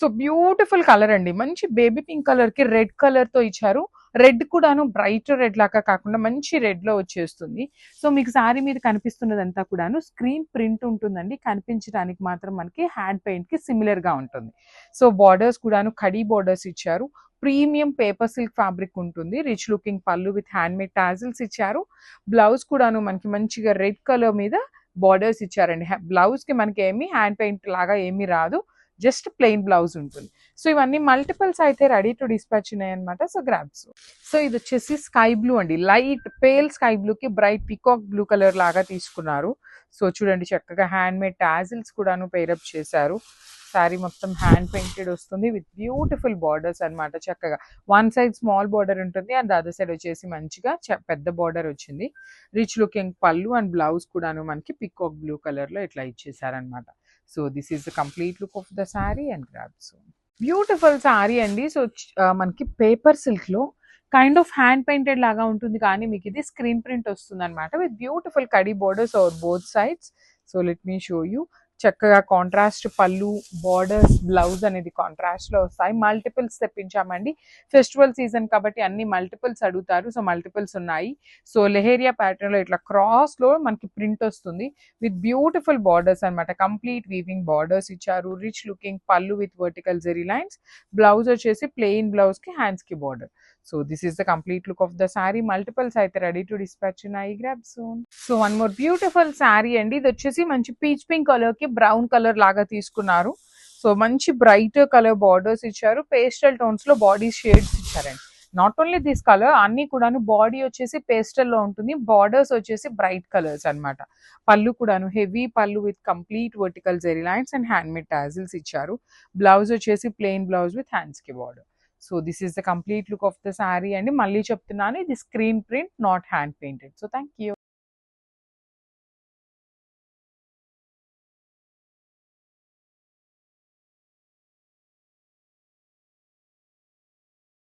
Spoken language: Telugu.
సో బ్యూటిఫుల్ కలర్ అండి. మంచి బేబీ పింక్ కలర్‌కి రెడ్ కలర్‌తో ఇచ్చారు. రెడ్ కూడాను బ్రైట్ రెడ్ లాగా కాకుండా మంచి రెడ్‌లో వచ్చేస్తుంది. సో మీకు శారీ మీద కనిపిస్తున్నదంతా కూడాను స్క్రీన్ ప్రింట్ ఉంటుందండి. కనిపించడానికి మాత్రం మనకి హ్యాండ్ పెయింట్‌కి సిమిలర్‌గా ఉంటుంది. సో బార్డర్స్ కూడాను కడీ బార్డర్స్ ఇచ్చారు. ప్రీమియం పేపర్ సిల్క్ ఫ్యాబ్రిక్ ఉంటుంది. Rich looking pallu with handmade tassels ఇచ్చారు. బ్లౌజ్ కూడాను మనకి మంచిగా రెడ్ కలర్ మీద బార్డర్స్ ఇచ్చారండి. బ్లౌజ్‌కి మనకి ఏమి హ్యాండ్ పెయింట్ లాగా ఏమీ రాదు. జస్ట్ ప్లెయిన్ బ్లౌజ్ ఉంటుంది. సో ఇవన్నీ మల్టిపుల్స్ అయితే రెడీ టు డిస్పాచ్ ఉన్నాయన్నమాట. So grabs. సో ఇది వచ్చేసి స్కై బ్లూ అండి. లైట్ పేల్ స్కై బ్లూకి బ్రైట్ పికాక్ బ్లూ కలర్ లాగా తీసుకున్నారు. సో చూడండి చక్కగా హ్యాండ్ మేడ్ టాజిల్స్ కూడాను పేరప్ చేశారు. శారీ మొత్తం హ్యాండ్ పెయింటెడ్ వస్తుంది విత్ బ్యూటిఫుల్ బార్డర్స్ అనమాట. చక్కగా వన్ సైడ్ స్మాల్ బార్డర్ ఉంటుంది అండ్ అదర్ సైడ్ వచ్చేసి మంచిగా పెద్ద బార్డర్ వచ్చింది. రిచ్ లుకింగ్ పళ్ళు అండ్ బ్లౌజ్ కూడాను మనకి పికాక్ బ్లూ కలర్ లో ఇట్లా ఇచ్చేసారనమాట. So this is the complete look of the sari and grab. So beautiful sari అండి. సో మనకి పేపర్ సిల్క్ లో కైండ్ ఆఫ్ హ్యాండ్ పెయింటెడ్ లాగా ఉంటుంది కానీ మీకు ఇది స్క్రీన్ ప్రింట్ వస్తుంది అనమాట విత్ బ్యూటిఫుల్ కడీ borders are both sides. So let me show you. చక్కగా కాంట్రాస్ట్ పళ్ళు, బార్డర్స్, బ్లౌజ్ అనేది కాంట్రాస్ట్ లో వస్తాయి. మల్టిపుల్స్ తెప్పించామండి. ఫెస్టివల్ సీజన్ కాబట్టి అన్ని మల్టిపుల్స్ అడుగుతారు. సో మల్టిపుల్స్ ఉన్నాయి. సో లెహేరియా ప్యాటర్న్ లో ఇట్లా క్రాస్ లో మనకి ప్రింట్ వస్తుంది విత్ బ్యూటిఫుల్ బార్డర్స్ అనమాట. కంప్లీట్ వీవింగ్ బార్డర్స్ ఇచ్చారు. Rich looking pallu with vertical zari lines. Blouse వచ్చేసి ప్లెయిన్ బ్లౌజ్ కి హ్యాండ్స్ కి border. So this is the complete look of the sari. Multiples అయితే రెడీ టు డిస్పాచ్ ఉన్నాయి. Grab soon. So one more beautiful sari అండి. ఇది వచ్చేసి మంచి పీచ్ పింక్ కలర్ కి బ్రౌన్ కలర్ లాగా తీసుకున్నారు. సో మంచి బ్రైట్ కలర్ బార్డర్స్ ఇచ్చారు. పేస్టల్ టోన్స్ లో బాడీ షేడ్స్ ఇచ్చారండి. నాట్ ఓన్లీ దిస్ కలర్, అన్ని కూడాను బాడీ వచ్చేసి పేస్టల్ లో ఉంటుంది. బార్డర్స్ వచ్చేసి బ్రైట్ కలర్స్ అనమాట. పళ్ళు కూడాను heavy pallu with complete vertical zari lines and hand made tassels ఇచ్చారు. బ్లౌజ్ వచ్చేసి ప్లెయిన్ బ్లౌజ్ విత్ హ్యాండ్స్ కి border. So this is the complete look of the sari అండి. మళ్ళీ చెప్తున్నాను, ఇది screen print, not hand painted. So thank you.